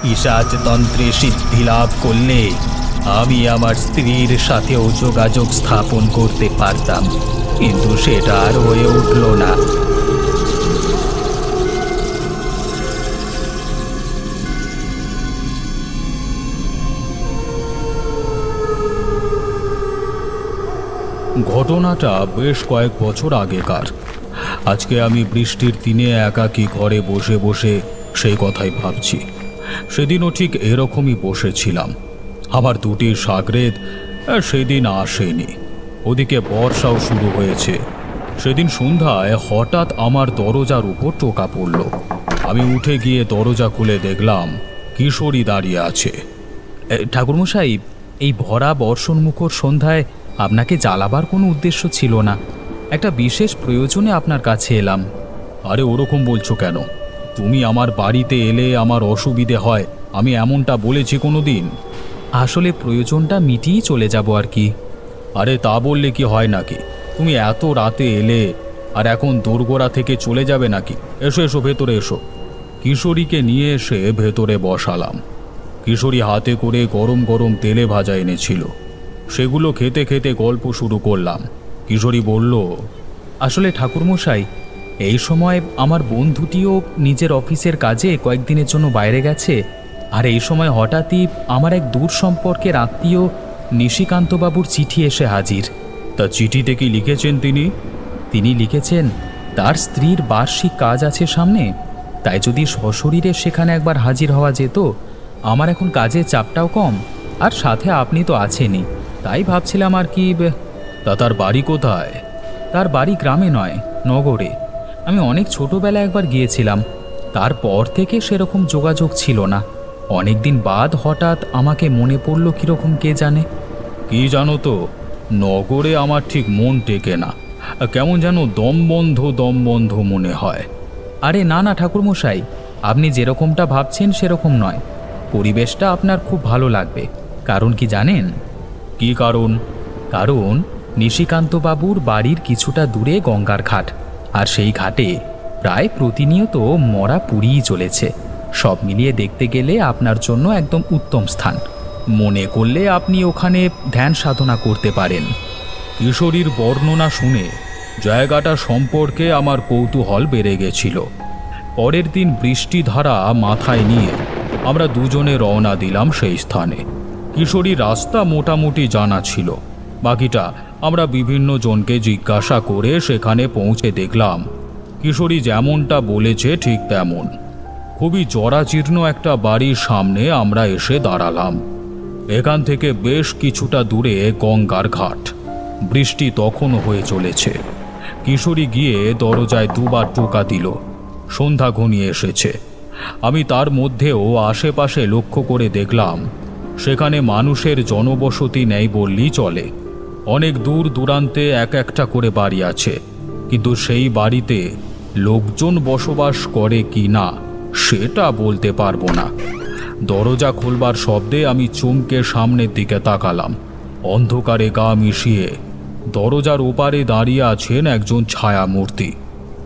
পিশাচতন্ত্রে সিদ্ধি লাভ করলে আমি আমার স্ত্রীর সাথেও যোগাযোগ স্থাপন করতে পারতাম, কিন্তু সেটা আর হয়ে উঠল না। ঘটনাটা বেশ কয়েক বছর আগেকার। আজকে আমি বৃষ্টির দিনে একাকী ঘরে বসে বসে সেই কথাই ভাবছি। সেদিনও ঠিক এরকমই বসেছিলাম। আমার দুটি সাগরেদ সেদিন আসেনি। ওদিকে বর্ষাও শুরু হয়েছে। সেদিন সন্ধ্যায় হঠাৎ আমার দরজার উপর টোকা পড়ল। আমি উঠে গিয়ে দরজা খুলে দেখলাম কিশোরী দাঁড়িয়ে আছে। ঠাকুরমশাই, এই ভরা বর্ষণমুখর সন্ধ্যায় আপনাকে জ্বালাবার কোনো উদ্দেশ্য ছিল না। একটা বিশেষ প্রয়োজনে আপনার কাছে এলাম। আরে ওরকম বলছো কেন? তুমি আমার বাড়িতে এলে আমার অসুবিধে হয়, আমি এমনটা বলেছি কোনো দিন? আসলে প্রয়োজনটা মিটিয়ে চলে যাব আর কি। আরে তা বললে কি হয় নাকি? তুমি এত রাতে এলে আর এখন দোরগোড়া থেকে চলে যাবে নাকি? এসো এসো, ভেতরে এসো। কিশোরীকে নিয়ে এসে ভেতরে বসালাম। কিশোরী হাতে করে গরম গরম তেলে ভাজা এনেছিল। সেগুলো খেতে খেতে গল্প শুরু করলাম। কিশোরী বলল, আসলে ঠাকুরমশাই, এই সময় আমার বন্ধুটিও নিজের অফিসের কাজে কয়েকদিনের জন্য বাইরে গেছে। আর এই সময় হঠাৎই আমার এক দূর সম্পর্কের আত্মীয় নিশিকান্তবাবুর চিঠি এসে হাজির। তা চিঠিতে কি লিখেছেন তিনি? তিনি লিখেছেন তার স্ত্রীর বার্ষিক কাজ আছে সামনে, তাই যদি সশরীরে সেখানে একবার হাজির হওয়া যেত। আমার এখন কাজের চাপটাও কম, আর সাথে আপনি তো আছেনই, তাই ভাবছিলাম আর কি। তা তার বাড়ি কোথায়? তার বাড়ি গ্রামে নয়, নগরে। আমি অনেক ছোটবেলায় একবার গিয়েছিলাম, তারপর থেকে সেরকম যোগাযোগ ছিল না। অনেকদিন বাদ হঠাৎ আমাকে মনে পড়ল কীরকম কে জানে। কি জানো তো, নগরে আমার ঠিক মন টেকে না, কেমন যেন দমবন্ধ মনে হয়। আরে না না ঠাকুরমশাই, আপনি যেরকমটা ভাবছেন সেরকম নয়। পরিবেশটা আপনার খুব ভালো লাগবে। কারণ কি জানেন? কি কারণ? কারণ নিশিকান্তবাবুর বাড়ির কিছুটা দূরে গঙ্গার ঘাট, আর সেই ঘাটে প্রায় প্রতিনিয়ত মরা পুড়িয়ে চলেছে। সব মিলিয়ে দেখতে গেলে আপনার জন্য একদম উত্তম স্থান। মনে করলে আপনি ওখানে ধ্যান সাধনা করতে পারেন। কিশোরীর বর্ণনা শুনে জায়গাটা সম্পর্কে আমার কৌতূহল বেড়ে গেছিল। পরের দিন বৃষ্টিধারা মাথায় নিয়ে আমরা দুজনে রওনা দিলাম সেই স্থানে। কিশোরী রাস্তা মোটামুটি জানা ছিল, বাকিটা আমরা বিভিন্ন জনকে জিজ্ঞাসা করে সেখানে পৌঁছে দেখলাম কিশোরী যেমনটা বলেছে ঠিক তেমন। খুবই জরাজীর্ণ একটা বাড়ির সামনে আমরা এসে দাঁড়ালাম। এখান থেকে বেশ কিছুটা দূরে গঙ্গার ঘাট। বৃষ্টি তখনও হয়ে চলেছে। কিশোরী গিয়ে দরজায় দুবার টোকা দিল। সন্ধ্যা ঘনিয়ে এসেছে। আমি তার মধ্যেও আশেপাশে লক্ষ্য করে দেখলাম সেখানে মানুষের জনবসতি নেই বললেই চলে। অনেক দূর দূরান্তে এক একটা করে বাড়ি আছে, কিন্তু সেই বাড়িতে লোকজন বসবাস করে কি না সেটা বলতে পারবো না। দরজা খুলবার শব্দে আমি চমকে সামনের দিকে তাকালাম। অন্ধকারে গা মিশিয়ে দরজার ওপারে দাঁড়িয়ে আছেন একজন ছায়ামূর্তি।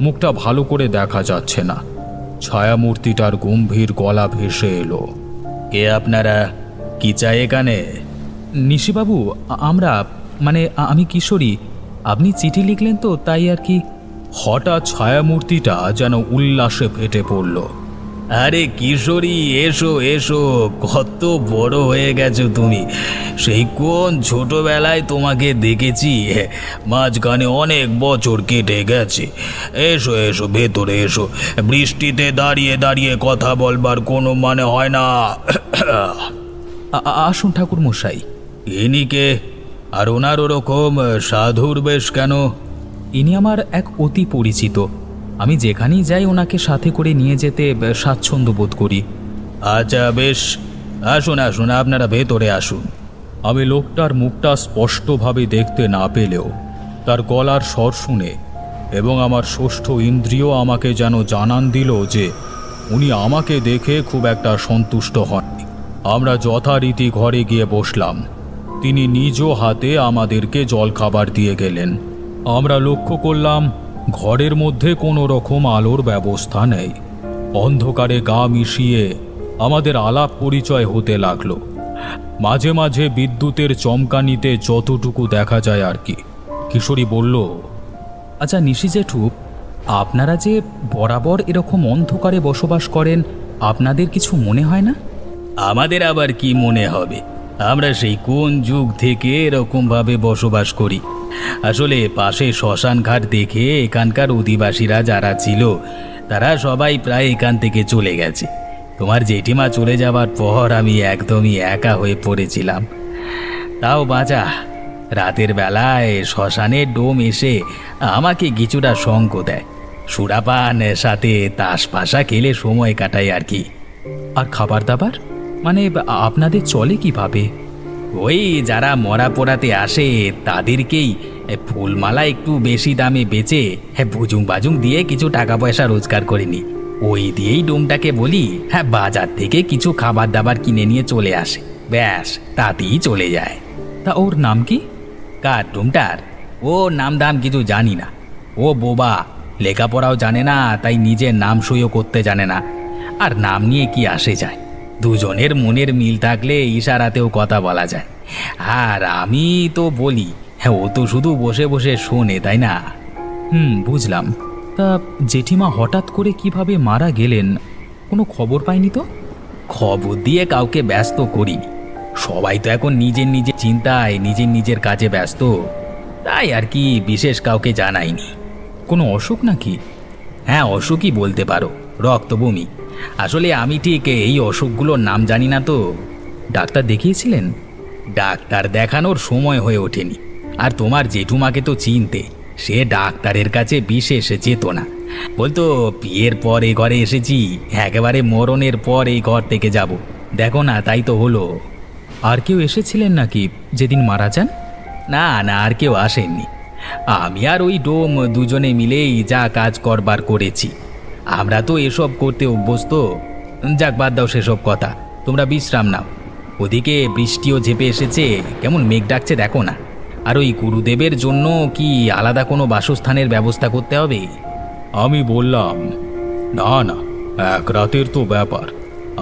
মুখটা ভালো করে দেখা যাচ্ছে না। ছায়ামূর্তিটার গম্ভীর গলা ভেসে এলো, কে আপনারা? কি চাই এখানে? নিশিবাবু, আমি কিশোরী। আপনি চিঠি লিখলেন তো, তাই আর কি। হঠাৎ ছায়ামূর্তিটা যেন উল্লাসে ফেটে পড়ল। আরে কিশোরী, এসো এসো, কত বড় হয়ে গেছো তুমি। সেই কোন ছোটবেলায় তোমাকে দেখেছি, মাঝখানে অনেক বছর কেটে গেছে। এসো এসো, ভেতরে এসো। বৃষ্টিতে দাঁড়িয়ে দাঁড়িয়ে কথা বলবার কোনো মানে হয় না। আসুন ঠাকুরমশাই। ইনিকে? আর ওনার ওরকম সাধুর বেশ কেন? ইনি আমার এক অতি পরিচিত। আমি যেখানেই যাই ওনাকে সাথে করে নিয়ে যেতে স্বাচ্ছন্দ্য বোধ করি। আচ্ছা বেশ, আসুন আসুন, আপনারা ভেতরে আসুন। আমি লোকটার মুখটা স্পষ্টভাবে দেখতে না পেলেও তার গলার স্বর শুনে এবং আমার ষষ্ঠ ইন্দ্রিয় আমাকে যেন জানান দিল যে উনি আমাকে দেখে খুব একটা সন্তুষ্ট হননি। আমরা যথারীতি ঘরে গিয়ে বসলাম। তিনি নিজ হাতে আমাদেরকে জলখাবার দিয়ে গেলেন। আমরা লক্ষ্য করলাম ঘরের মধ্যে কোনো রকম আলোর ব্যবস্থা নেই। অন্ধকারে গা মিশিয়ে আমাদের আলাপ পরিচয় হতে লাগলো। মাঝে মাঝে বিদ্যুতের চমকানিতে যতটুকু দেখা যায় আর কি। কিশোরী বলল, আচ্ছা নিশি জেঠু, আপনারা যে বরাবর এরকম অন্ধকারে বসবাস করেন, আপনাদের কিছু মনে হয় না? আমাদের আবার কি মনে হবে? আমরা সেই কোন যুগ থেকে এরকমভাবে বসবাস করি। আসলে পাশে শ্মশান ঘাট দেখে এখানকার অধিবাসীরা যারা ছিল তারা সবাই প্রায় এখান থেকে চলে গেছে। তোমার জেঠিমা চলে যাবার পর আমি একদমই একা হয়ে পড়েছিলাম। তাও বাঁচা, রাতের বেলায় শ্মশানের ডোম এসে আমাকে কিছুটা সঙ্গ দেয়। সুরাপান সাথে তাস পাশা খেলে সময় কাটাই আর কি। আর খাবার দাবার মানে আপনাদের চলে কিভাবে? ওই যারা মরা পোড়াতে আসে তাদেরকেই ফুলমালা একটু বেশি দামে বেচে বুজুং বাজুং দিয়ে কিছু টাকা পয়সা রোজগার করে নি। ওই দিয়েই ডোমটাকে বলি বাজার থেকে কিছু খাবার দাবার কিনে নিয়ে চলে আসে, ব্যাস তাতেই চলে যায়। তা ওর নাম কি? কার ডোমটার? ও নাম দাম কিছু জানি না। ও বোবা, লেখাপড়াও জানে না, তাই নিজের নাম সইও করতে জানে না। আর নাম নিয়ে কি আসে যায়? দুজনের মনের মিল থাকলে ইশারাতেও কথা বলা যায়। আর আমি তো বলি, ও তো শুধু বসে বসে শোনে, তাই না? বুঝলাম। তা জেঠিমা হঠাৎ করে কিভাবে মারা গেলেন, কোনো খবর পাইনি তো? খবর দিয়ে কাউকে ব্যস্ত করিনি। সবাই তো এখন নিজের নিজের চিন্তায় নিজের নিজের কাজে ব্যস্ত, তাই আর কি বিশেষ কাউকে জানাইনি। কোনো অসুখ নাকি? হ্যাঁ, অসুখই বলতে পারো, রক্তবমি। আসলে আমি ঠিক এই অসুখগুলোর নাম জানি না তো। ডাক্তার দেখিয়েছিলেন? ডাক্তার দেখানোর সময় হয়ে ওঠেনি। আর তোমার জেঠুমাকে তো চিনতে, সে ডাক্তারের কাছে বিশেষ যেত না। বলতো বিয়ের পর এই ঘরে এসেছি, একেবারে মরণের পর এই ঘর থেকে যাব। দেখো না, তাই তো হলো। আর কেউ এসেছিলেন নাকি যেদিন মারা যান? না না, আর কেউ আসেননি। আমি আর ওই ডোম দুজনে মিলেই যা কাজ করবার করেছি। আমরা তো এসব করতে অভ্যস্ত। যাক, বাদ দাও সেসব কথা, তোমরা বিশ্রাম নাও। ওদিকে বৃষ্টিও ঝেপে এসেছে, কেমন মেঘ ডাকছে দেখো না। আর ওই গুরুদেবের জন্য কি আলাদা কোনো বাসস্থানের ব্যবস্থা করতে হবে? আমি বললাম, না না, এক রাতের তো ব্যাপার।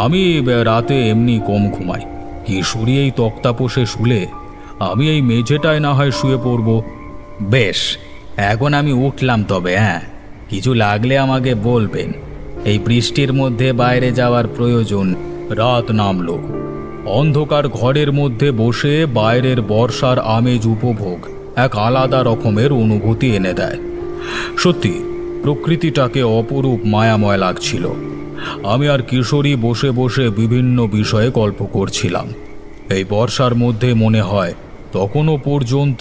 আমি রাতে এমনি কম ঘুমাই। কিশোরী এই তক্তাপোষে শুলে, আমি এই মেঝেটায় না হয় শুয়ে পড়ব। বেশ, এখন আমি উঠলাম তবে। হ্যাঁ, কিছু লাগলে আমাকে বলবেন। এই বৃষ্টির মধ্যে বাইরে যাওয়ার প্রয়োজন। রাত নামলো। অন্ধকার ঘরের মধ্যে বসে বাইরের বর্ষার আমেজ উপভোগ এক আলাদা রকমের অনুভূতি এনে দেয়। সত্যি প্রকৃতিটাকে অপরূপ মায়াময় লাগছিল। আমি আর কিশোরী বসে বসে বিভিন্ন বিষয়ে গল্প করছিলাম। এই বর্ষার মধ্যে মনে হয় তখনও পর্যন্ত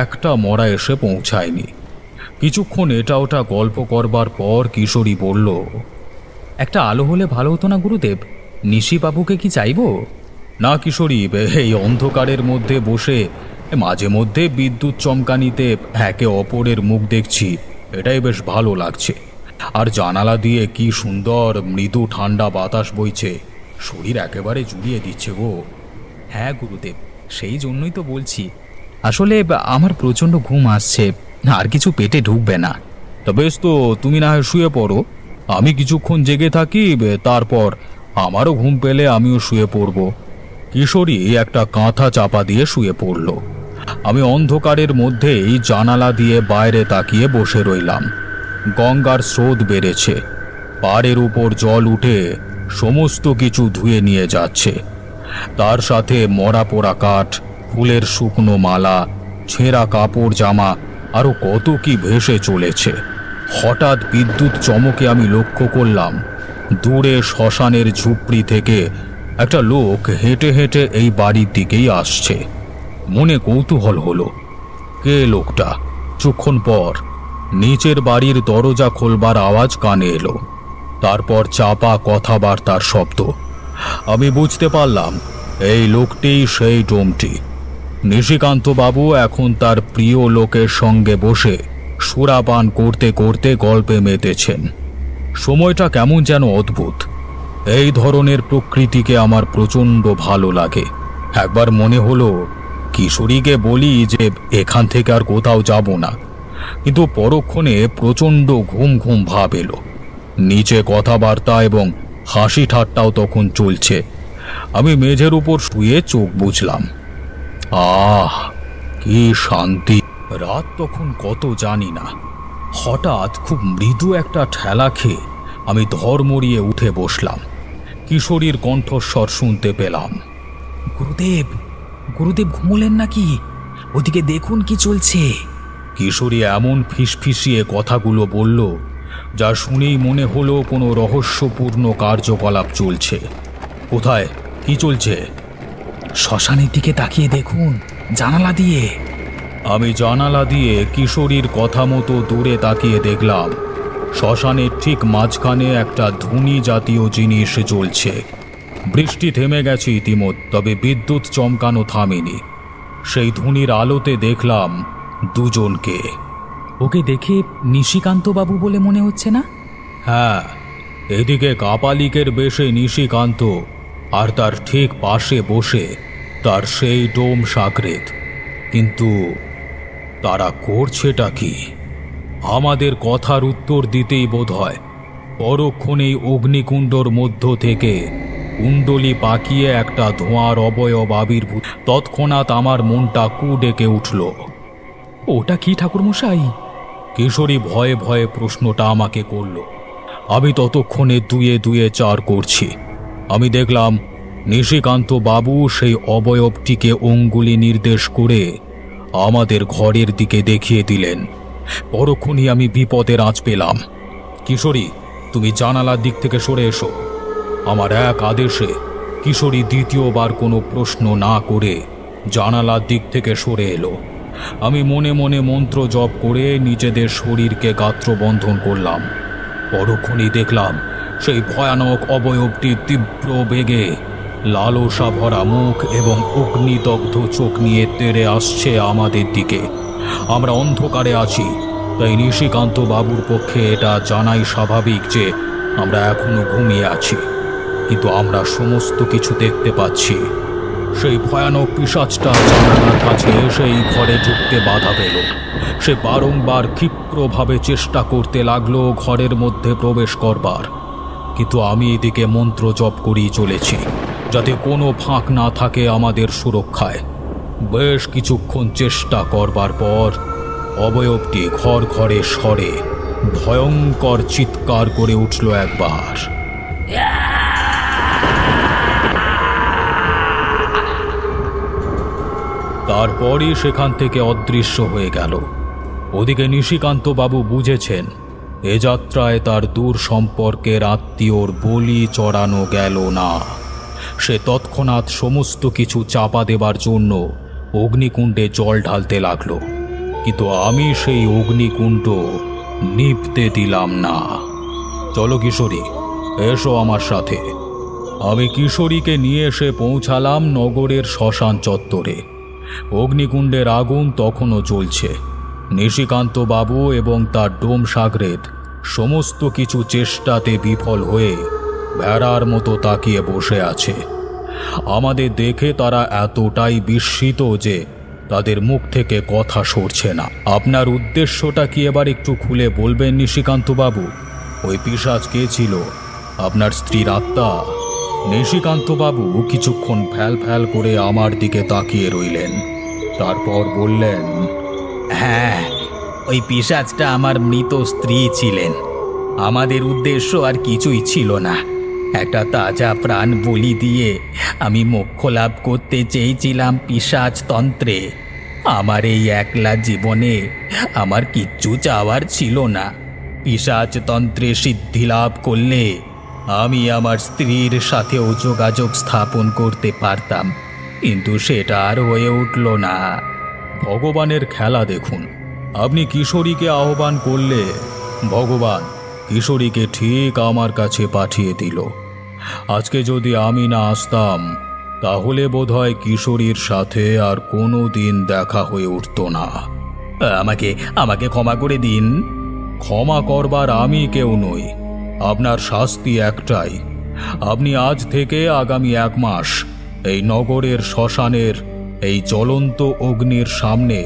একটা মরা এসে পৌঁছায়নি। কিছুক্ষণ এটা ওটা গল্প করবার পর কিশোরী বলল, একটা আলো হলে ভালো হতো না গুরুদেব? নিশিবাবুকে কি চাইব? না কিশোরী, এই অন্ধকারের মধ্যে বসে মাঝে মধ্যে বিদ্যুৎ চমকানিতে একে অপরের মুখ দেখছি, এটাই বেশ ভালো লাগছে। আর জানালা দিয়ে কি সুন্দর মৃদু ঠান্ডা বাতাস বইছে, শরীর একেবারে জুড়িয়ে দিচ্ছে গো। হ্যাঁ গুরুদেব, সেই জন্যই তো বলছি। আসলে আমার প্রচণ্ড ঘুম আসছে, আর কিছু পেটে ঢুকবে না। তা বেশ, তো তুমি না হয় শুয়ে পড়ো, আমি কিছুক্ষণ জেগে থাকি, তারপর আমারও ঘুম পেলে আমিও শুয়ে পড়ব। কিশোরী একটা কাঁথা চাপা দিয়ে শুয়ে পড়ল। আমি অন্ধকারের মধ্যেই জানালা দিয়ে বাইরে তাকিয়ে বসে রইলাম। গঙ্গার স্রোত বেড়েছে, পাড়ের উপর জল উঠে সমস্ত কিছু ধুয়ে নিয়ে যাচ্ছে। তার সাথে মরা পোড়া কাঠ, ফুলের শুকনো মালা, ছেঁড়া কাপড় জামা, আরো কত কি ভেসে চলেছে। হঠাৎ বিদ্যুৎ চমকে আমি লক্ষ্য করলাম দূরে শ্মশানের ঝুপড়ি থেকে একটা লোক হেঁটে হেঁটে এই বাড়ির দিকেই আসছে। মনে কৌতূহল হলো, কে লোকটা? কিছুক্ষণ পর নিচের বাড়ির দরজা খোলবার আওয়াজ কানে এলো, তারপর চাপা কথাবার্তার শব্দ। আমি বুঝতে পারলাম এই লোকটিই সেই ডোমটি। নিশিকান্ত বাবু এখন তার প্রিয় লোকের সঙ্গে বসে সুরাপান করতে করতে গল্পে মেতেছেন। সময়টা কেমন যেন অদ্ভুত। এই ধরনের প্রকৃতিকে আমার প্রচণ্ড ভালো লাগে। একবার মনে হলো কিশোরীকে বলি যে এখান থেকে আর কোথাও যাব না, কিন্তু পরক্ষণে প্রচণ্ড ঘুম ঘুম ভাব এলো। নিচে কথাবার্তা এবং হাসি ঠাট্টাও তখন চলছে। আমি মেঝের উপর শুয়ে চোখ বুজলাম। আহ, কি শান্তি! রাত তখন কত জানি না। হঠাৎ খুব মৃদু একটা ঠেলা খেয়ে আমি ধড়মড়িয়ে উঠে বসলাম। কিশোরীর কণ্ঠস্বর শুনতে পেলাম। গুরুদেব, গুরুদেব ঘুমোলেন নাকি? ওদিকে দেখুন কি চলছে। কিশোরী এমন ফিসফিসিয়ে কথাগুলো বলল, যা শুনেই মনে হলো কোনো রহস্যপূর্ণ কার্যকলাপ চলছে। কোথায়, কি চলছে? শ্মশানের দিকে তাকিয়ে দেখুন, জানালা দিয়ে। আমি জানালা দিয়ে কিশোরীর কথা মতো দূরে তাকিয়ে দেখলাম, শ্মশানের ঠিক মাঝখানে একটা ধুনি জাতীয় জিনিস জ্বলছে। বৃষ্টি থেমে গেছে ইতিমধ্যে, তবে বিদ্যুৎ চমকানো থামেনি। সেই ধুনির আলোতে দেখলাম দুজনকে। ওকে দেখে নিশিকান্ত বাবু বলে মনে হচ্ছে না? হ্যাঁ, এদিকে কাপালিকের বেশে নিশিকান্ত, আর তার ঠিক পাশে বসে তার সেই ডোম সাগরেদ। কিন্তু তারা করছেটা কি? আমাদের কথার উত্তর দিতেই বোধহয় পরক্ষণেই অগ্নিকুণ্ডর মধ্য থেকে কুণ্ডলি পাকিয়ে একটা ধোঁয়ার অবয়ব আবির্ভূত। তৎক্ষণাৎ আমার মনটা কু ডেকে উঠল। ওটা কি ঠাকুরমশাই? কিশোরী ভয়ে ভয়ে প্রশ্নটা আমাকে করল। আমি ততক্ষণে দুয়ে দুয়ে চার করছি। আমি দেখলাম নিশিকান্ত বাবু সেই অবয়বটিকে অঙ্গুলি নির্দেশ করে আমাদের ঘরের দিকে দেখিয়ে দিলেন। পরক্ষণই আমি বিপদের আঁচ পেলাম। কিশোরী, তুমি জানালার দিক থেকে সরে এসো। আমার এক আদেশে কিশোরী দ্বিতীয়বার কোনো প্রশ্ন না করে জানালার দিক থেকে সরে এলো। আমি মনে মনে মন্ত্র জপ করে নিজেদের শরীরকে গাত্রবন্ধন করলাম। পরক্ষণই দেখলাম সেই ভয়ানক অবয়বটি তীব্র বেগে লালসা ভরা মুখ এবং অগ্নিদগ্ধ চোখ নিয়ে তেড়ে আসছে আমাদের দিকে। আমরা অন্ধকারে আছি, তাই নিশিকান্ত বাবুর পক্ষে এটা জানাই স্বাভাবিক যে আমরা এখনো ঘুমিয়ে আছি, কিন্তু আমরা সমস্ত কিছু দেখতে পাচ্ছি। সেই ভয়ানক পিশাচটা জানালার কাছে এসেই ঘরে ঢুকতে বাধা পেল। সে বারংবার ক্ষিপ্রভাবে চেষ্টা করতে লাগলো ঘরের মধ্যে প্রবেশ করবার, কিন্তু আমি এদিকে মন্ত্র জপ করেই চলেছি, যাতে কোনো ফাঁক না থাকে আমাদের সুরক্ষায়। বেশ কিছুক্ষণ চেষ্টা করবার পর অবয়বটি ঘর ঘরে সরে ভয়ঙ্কর চিৎকার করে উঠল একবার। তারপরই সেখান থেকে অদৃশ্য হয়ে গেল। ওদিকে নিশিকান্ত বাবু বুঝেছেন এ যাত্রায় তার দূর সম্পর্কের আত্মীয়র বলি চড়ানো গেল না। সে তৎক্ষণাৎ সমস্ত কিছু চাপা দেবার জন্য অগ্নিকুণ্ডে জল ঢালতে লাগল, কিন্তু আমি সেই অগ্নিকুণ্ড নিভতে দিলাম না। চলো কিশোরী, এসো আমার সাথে। আমি কিশোরীকে নিয়ে এসে পৌঁছালাম নগরের শ্মশান চত্বরে। অগ্নিকুণ্ডের আগুন তখনও জ্বলছে। নিশিকান্ত বাবু এবং তার ডোম সাগরেদ সমস্ত কিছু চেষ্টাতে বিফল হয়ে ভেড়ার মতো তাকিয়ে বসে আছে। আমাদের দেখে তারা এতটাই বিস্মিত যে তাদের মুখ থেকে কথা সরছে না। আপনার উদ্দেশ্যটা কি এবার একটু খুলে বলবেন নিশিকান্ত বাবু? ওই পিশাচ কে ছিল? আপনার স্ত্রীর আত্মা? নিশিকান্ত বাবু কিছুক্ষণ ফ্যাল ফ্যাল করে আমার দিকে তাকিয়ে রইলেন, তারপর বললেন, হ্যাঁ, ওই পিশাচটা আমার মৃত স্ত্রী ছিলেন। আমাদের উদ্দেশ্য আর কিছুই ছিল না। একটা তাজা প্রাণ বলি দিয়ে আমি মোক্ষ লাভ করতে চেয়েছিলাম পিশাচ তন্ত্রে। আমার এই একলা জীবনে আমার কিচ্ছু চাওয়ার ছিল না। পিশাচ তন্ত্রে সিদ্ধি লাভ করলে আমি আমার স্ত্রীর সাথেও যোগাযোগ স্থাপন করতে পারতাম, কিন্তু সেটা আর হয়ে উঠল না। ভগবানের খেলা দেখুন। আপনি কিশোরীকে আহ্বান করলে ভগবান কিশোরীকে ঠিক আমার কাছে পাঠিয়ে দিল। আজকে যদি আমি না আসতাম, তাহলে বোধহয় কিশোরীর সাথে আর কোনো দিন দেখা হয়ে উঠত না। আমাকে আমাকে ক্ষমা করে দিন। ক্ষমা করবার আমি কেউ নই। আপনার শাস্তি একটাই। আপনি আজ থেকে আগামী 1 মাস এই নগরের শ্মশানের এই জ্বলন্ত অগ্নির সামনে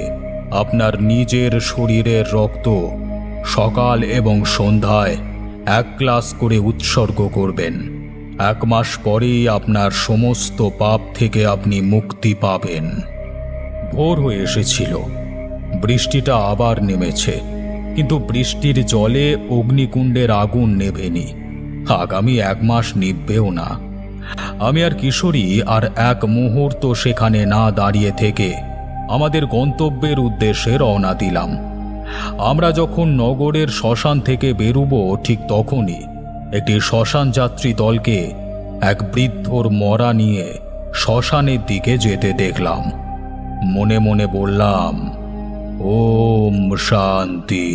আপনার নিজের শরীরের রক্ত সকাল এবং সন্ধ্যায় 1 গ্লাস করে উৎসর্গ করবেন। 1 মাস পরেই আপনার সমস্ত পাপ থেকে আপনি মুক্তি পাবেন। ভোর হয়ে এসেছিল, বৃষ্টিটা আবার নেমেছে, কিন্তু বৃষ্টির জলে অগ্নিকুণ্ডের আগুন নেভেনি। আগামী 1 মাস নিভবেও না। আমি আর কিশোরী আর 1 মুহূর্ত সেখানে না দাঁড়িয়ে থেকে আমাদের গন্তব্যের উদ্দেশ্যে রওনা দিলাম। আমরা যখন নগরের শ্মশান থেকে বেরুব ঠিক তখনই একটি শ্মশান যাত্রী দলকে এক বৃদ্ধর মরা নিয়ে শ্মশানের দিকে যেতে দেখলাম। মনে মনে বললাম, ওম শান্তি।